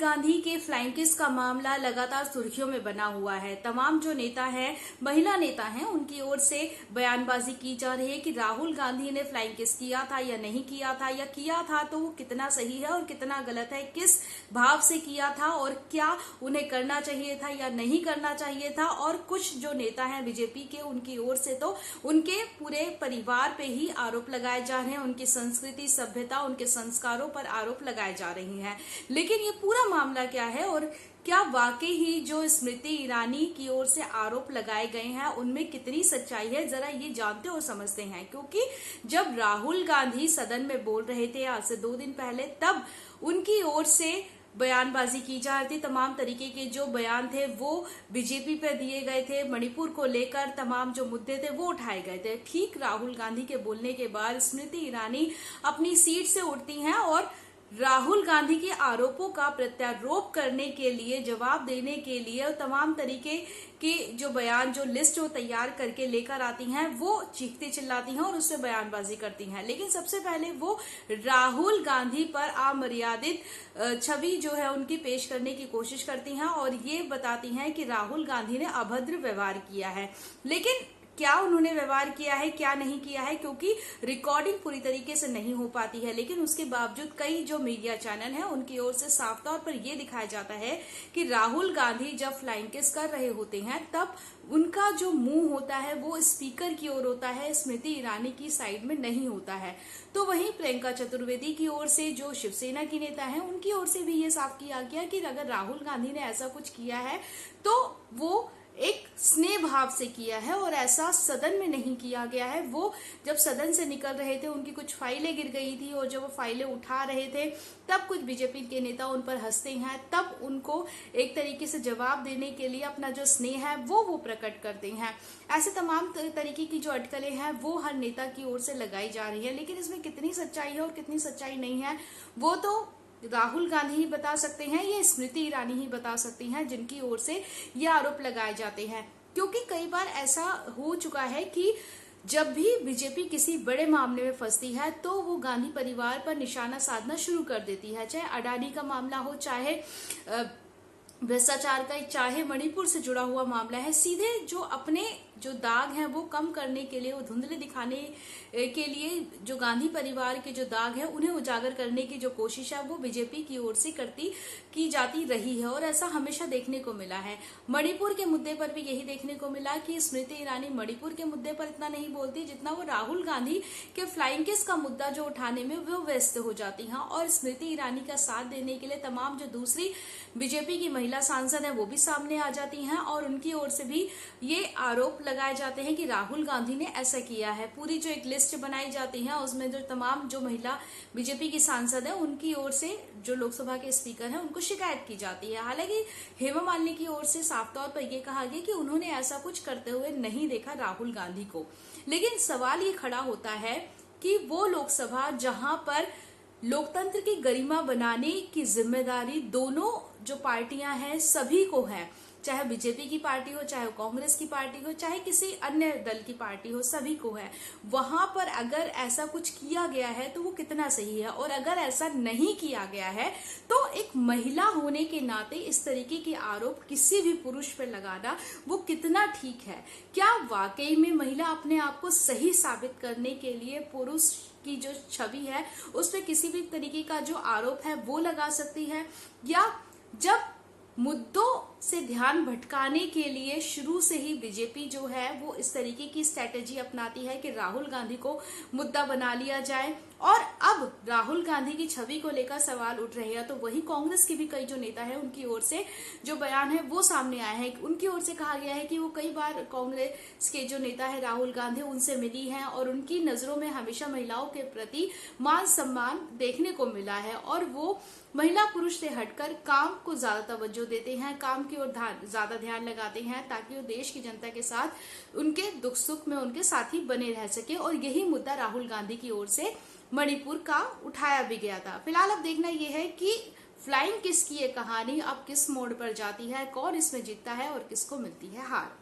गांधी के flying kiss का मामला लगातार सुर्खियों में बना हुआ है। तमाम जो नेता हैं, महिला नेता हैं, उनकी ओर से बयानबाजी की जा रही है कि राहुल गांधी ने फ्लाइंग किस किया था या नहीं किया था, या किया था तो वो कितना सही है और कितना गलत है, किस भाव से किया था और क्या उन्हें करना चाहिए था या नहीं करना चाहिए था। और कुछ जो नेता हैं बीजेपी के, उनकी ओर से तो उनके पूरे परिवार पे ही आरोप लगाए जा रहे हैं, उनकी संस्कृति, सभ्यता, उनके संस्कारों पर आरोप लगाए जा रही हैं। लेकिन ये पूरा मामला क्या है और क्या वाकई ही जो स्मृति ईरानी की ओर से आरोप लगाए गए हैं उनमें कितनी सच्चाई है, जरा ये जानते और समझते हैं। क्योंकि जब राहुल गांधी सदन में बोल रहे थे आज से 2 दिन पहले, तब उनकी ओर से बयानबाजी की जा रही थी। तमाम तरीके के जो बयान थे वो बीजेपी पे दिए गए थे, मणिपुर को लेकर तमाम जो मुद्दे थे वो उठाए गए थे। ठीक राहुल गांधी के बोलने के बाद स्मृति ईरानी अपनी सीट से उठती हैं और राहुल गांधी के आरोपों का प्रत्यारोप करने के लिए, जवाब देने के लिए और तमाम तरीके के जो बयान, जो लिस्ट वो तैयार करके लेकर आती हैं, वो चीखती चिल्लाती हैं और उससे बयानबाजी करती हैं। लेकिन सबसे पहले वो राहुल गांधी पर अमर्यादित छवि जो है उनकी पेश करने की कोशिश करती हैं और ये बताती हैं कि राहुल गांधी ने अभद्र व्यवहार किया है। लेकिन क्या उन्होंने व्यवहार किया है, क्या नहीं किया है, क्योंकि रिकॉर्डिंग पूरी तरीके से नहीं हो पाती है। लेकिन उसके बावजूद कई जो मीडिया चैनल हैं उनकी ओर से साफ तौर पर यह दिखाया जाता है कि राहुल गांधी जब फ्लाइंग किस कर रहे होते हैं तब उनका जो मुंह होता है वो स्पीकर की ओर होता है, स्मृति ईरानी की साइड में नहीं होता है। तो वहीं प्रियंका चतुर्वेदी की ओर से, जो शिवसेना की नेता हैं, उनकी ओर से भी ये साफ किया गया कि अगर राहुल गांधी ने ऐसा कुछ किया है तो वो एक स्नेह भाव से किया है और ऐसा सदन में नहीं किया गया है। वो जब सदन से निकल रहे थे, उनकी कुछ फाइलें गिर गई थी और जब वो फाइलें उठा रहे थे तब कुछ बीजेपी के नेता उन पर हंसते हैं, तब उनको एक तरीके से जवाब देने के लिए अपना जो स्नेह है वो प्रकट करते हैं। ऐसे तमाम तरीके की जो अटकलें हैं वो हर नेता की ओर से लगाई जा रही है। लेकिन इसमें कितनी सच्चाई है और कितनी सच्चाई नहीं है वो तो राहुल गांधी ही बता सकते हैं, ये स्मृति ईरानी ही बता सकती हैं जिनकी ओर से ये आरोप लगाए जाते हैं। क्योंकि कई बार ऐसा हो चुका है कि जब भी बीजेपी किसी बड़े मामले में फंसती है तो वो गांधी परिवार पर निशाना साधना शुरू कर देती है। चाहे अडानी का मामला हो, चाहे भ्रष्टाचार का, चाहे मणिपुर से जुड़ा हुआ मामला है, सीधे जो अपने जो दाग हैं वो कम करने के लिए, वो धुंधले दिखाने के लिए जो गांधी परिवार के जो दाग है उन्हें उजागर करने की जो कोशिश है वो बीजेपी की ओर से की जाती रही है और ऐसा हमेशा देखने को मिला है। मणिपुर के मुद्दे पर भी यही देखने को मिला कि स्मृति ईरानी मणिपुर के मुद्दे पर इतना नहीं बोलती जितना वो राहुल गांधी के फ्लाइंग किस का मुद्दा जो उठाने में वो व्यस्त हो जाती हैं। और स्मृति ईरानी का साथ देने के लिए तमाम जो दूसरी बीजेपी की महिला सांसद है वो भी सामने आ जाती हैं और उनकी ओर से भी ये आरोप लगाए जाते हैं कि राहुल गांधी ने ऐसा किया है। पूरी जो एक लिस्ट बनाई जाती है उसमें जो तमाम जो महिला बीजेपी की सांसद है उनकी ओर से जो लोकसभा के स्पीकर हैं उनको शिकायत की जाती है। हालांकि हेमा मालिनी की ओर से साफ तौर पर यह कहा गया कि उन्होंने ऐसा कुछ करते हुए नहीं देखा राहुल गांधी को। लेकिन सवाल ये खड़ा होता है कि वो लोकसभा जहां पर लोकतंत्र की गरिमा बनाने की जिम्मेदारी दोनों जो पार्टियां हैं सभी को है, चाहे बीजेपी की पार्टी हो, चाहे कांग्रेस की पार्टी हो, चाहे किसी अन्य दल की पार्टी हो, सभी को है। वहां पर अगर ऐसा कुछ किया गया है तो वो कितना सही है, और अगर ऐसा नहीं किया गया है तो एक महिला होने के नाते इस तरीके के आरोप किसी भी पुरुष पर लगाना वो कितना ठीक है। क्या वाकई में महिला अपने आप को सही साबित करने के लिए पुरुष की जो छवि है उस पर किसी भी तरीके का जो आरोप है वो लगा सकती है, या जब मुद्दों से ध्यान भटकाने के लिए शुरू से ही बीजेपी जो है वो इस तरीके की स्ट्रेटेजी अपनाती है कि राहुल गांधी को मुद्दा बना लिया जाए, और अब राहुल गांधी की छवि को लेकर सवाल उठ रहे हैं, तो वही कांग्रेस के भी कई जो नेता है उनकी ओर से जो बयान है वो सामने आए हैं। उनकी ओर से कहा गया है कि वो कई बार कांग्रेस के जो नेता है राहुल गांधी उनसे मिली हैं और उनकी नजरों में हमेशा महिलाओं के प्रति मान सम्मान देखने को मिला है और वो महिला पुरुष से हटकर काम को ज्यादा तवज्जो देते हैं, काम की ओर ज्यादा ध्यान लगाते हैं ताकि वो देश की जनता के साथ उनके दुख सुख में उनके साथी बने रह सके। और यही मुद्दा राहुल गांधी की ओर से मणिपुर का उठाया भी गया था। फिलहाल अब देखना यह है कि फ्लाइंग किस की ये कहानी अब किस मोड़ पर जाती है, कौन इसमें जीतता है और किसको मिलती है हार।